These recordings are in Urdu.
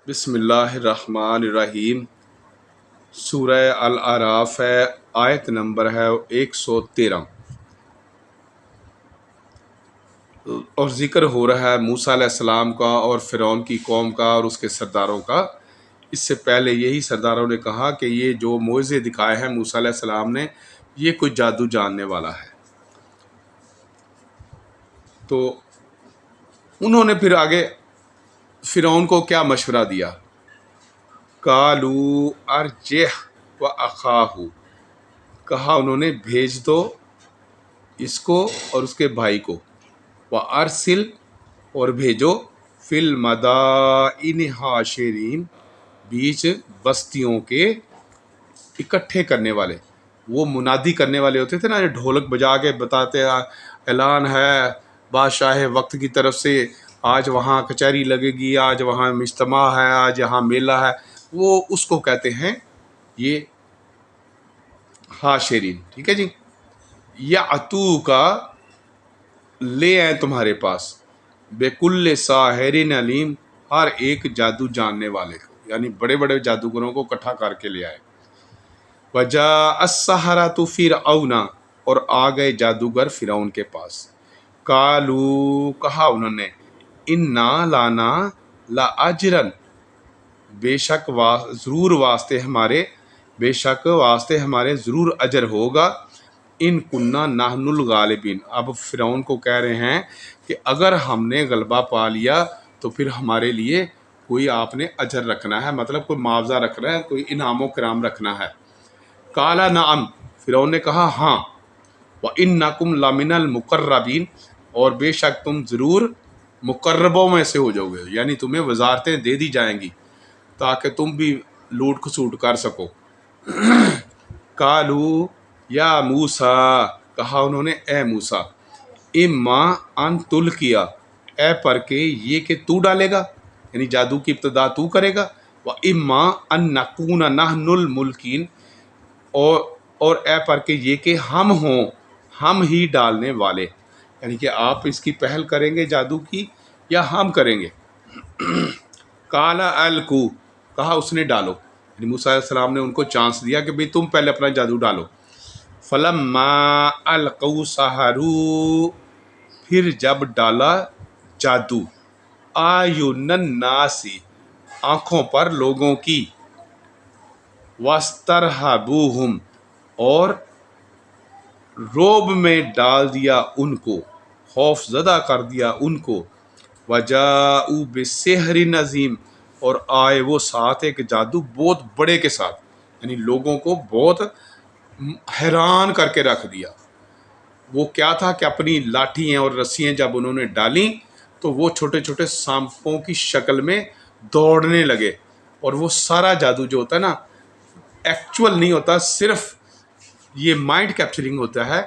بسم اللہ الرحمن الرحیم۔ سورہ الاعراف ہے، آیت نمبر ہے 113، اور ذکر ہو رہا ہے موسیٰ علیہ السلام کا اور فرعون کی قوم کا اور اس کے سرداروں کا۔ اس سے پہلے یہی سرداروں نے کہا کہ یہ جو معجزے دکھائے ہیں موسیٰ علیہ السلام نے، یہ کوئی جادو جاننے والا ہے۔ تو انہوں نے پھر آگے فرعون کو کیا مشورہ دیا؟ قالوا ارجہ و اخاہ، کہا انہوں نے بھیج دو اس کو اور اس کے بھائی کو، وارسل، اور بھیجو، فی المدائن حاشرین، بیچ بستیوں کے اکٹھے کرنے والے۔ وہ منادی کرنے والے ہوتے تھے نا، جو ڈھولک بجا کے بتاتے اعلان ہے بادشاہ وقت کی طرف سے، آج وہاں کچہری لگے گی، آج وہاں اجتماع ہے، آج یہاں میلہ ہے، وہ اس کو کہتے ہیں یہ حاشرین۔ ٹھیک ہے جی۔ یا اتو کا لے آئے تمہارے پاس، بے کل ساحر علیم، ہر ایک جادو جاننے والے کو، یعنی بڑے بڑے جادوگروں کو اکٹھا کر کے لے آئے۔ وجاء السحرۃ فرعون، اور آ گئے جادوگر فرعون کے پاس۔ قالوا، کہا انہوں نے، انا لانا لاجرن، بے شک ضرور واسطے ہمارے ضرور اجر ہوگا، ان کننا نحن الغالبین۔ اب فرعون کو کہہ رہے ہیں کہ اگر ہم نے غلبہ پا لیا تو پھر ہمارے لیے کوئی آپ نے اجر رکھنا ہے، مطلب کوئی معاوضہ رکھنا ہے، کوئی انعام و کرام رکھنا ہے۔ قال نعم، فرعون نے کہا ہاں، وانکم لمن المقربین، اور بے شک تم ضرور مقربوں میں سے ہو جاؤ گے، یعنی تمہیں وزارتیں دے دی جائیں گی تاکہ تم بھی لوٹ کھسوٹ کر سکو۔ قالوا یا موسیٰ، کہا انہوں نے اے موسیٰ، اما ان تلقیا، اے پر کہ یہ کہ تو ڈالے گا، یعنی جادو کی ابتدا تو کرے گا، و اما ان نکون نحن الملکین، اور اے پر کہ یہ کہ ہم ہی ڈالنے والے، یعنی کہ آپ اس کی پہل کریں گے جادو کی یا ہم کریں گے۔ قال القوا، کہا اس نے ڈالو، یعنی موسیٰ علیہ السلام نے ان کو چانس دیا کہ بھئی تم پہلے اپنا جادو ڈالو۔ فلما القوا سحروا، پھر جب ڈالا جادو، اعین الناس، آنکھوں پر لوگوں کی، واسترہبوہم، اور رعب میں ڈال دیا ان کو، خوف زدہ کر دیا ان کو، وجاءوا بسحر عظیم، اور آئے وہ ساتھ ایک جادو بہت بڑے کے ساتھ، یعنی لوگوں کو بہت حیران کر کے رکھ دیا۔ وہ کیا تھا کہ اپنی لاٹھیاں اور رسیاں جب انہوں نے ڈالیں تو وہ چھوٹے چھوٹے سانپوں کی شکل میں دوڑنے لگے، اور وہ سارا جادو جو ہوتا ہے نا، ایکچول نہیں ہوتا، صرف یہ مائنڈ کیپچرنگ ہوتا ہے،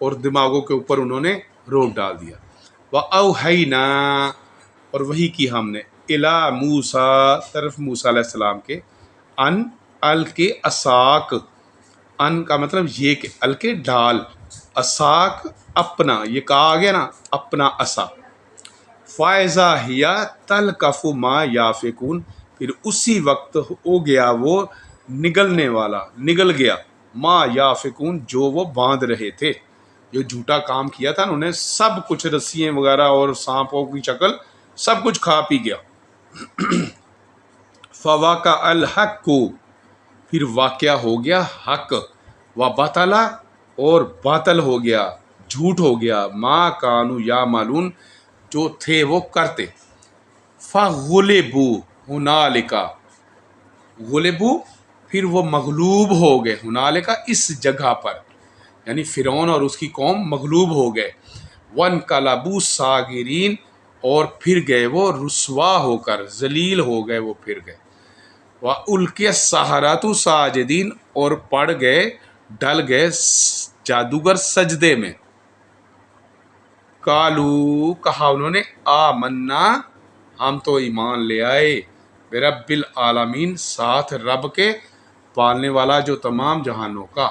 اور دماغوں کے اوپر انہوں نے روب ڈال دیا۔ وَأَوْحَيْنَا، اور وہی کی ہم نے، إِلَىٰ مُوسَىٰ، طرف موسیٰ علیہ السلام کے، ان القِ عصاک، ان کا مطلب یہ کہ القِ ڈال، عصاک اپنا، یہ کہا آ گیا نا اپنا عصا، فَإِذَا هِيَ تَلْقَفُ مَا يَأْفِكُونَ، پھر اسی وقت ہو گیا وہ نگل گیا، ما یافکون، جو وہ باندھ رہے تھے، جو جھوٹا کام کیا تھا انہوں نے، سب کچھ رسیاں وغیرہ اور سانپوں کی شکل سب کچھ کھا پی گیا۔ فَوَقَعَ الْحَقُّ، پھر واقعہ ہو گیا حق، وَبَطَلَ، اور باطل ہو گیا، جھوٹ ہو گیا، مَا كَانُوا يَعْمَلُونَ، جو تھے وہ کرتے۔ فَغُلِبُوا هُنَالِكَ، غلبو، پھر وہ مغلوب ہو گئے، ہنالکا، اس جگہ پر، یعنی فرعون اور اس کی قوم مغلوب ہو گئے۔ وَانْقَلَبُوا صَاغِرِينَ، اور پھر گئے وہ رسوا ہو کر، ذلیل ہو گئے وہ پھر گئے۔ وَأُلْقِيَ السَّحَرَةُ سَاجِدِينَ، اور پڑ گئے، ڈل گئے جادوگر سجدے میں۔ قالوا، کہا انہوں نے، آمنا، ہم تو ایمان لے آئے، برب العالمین، ساتھ رب کے، پالنے والا جو تمام جہانوں کا۔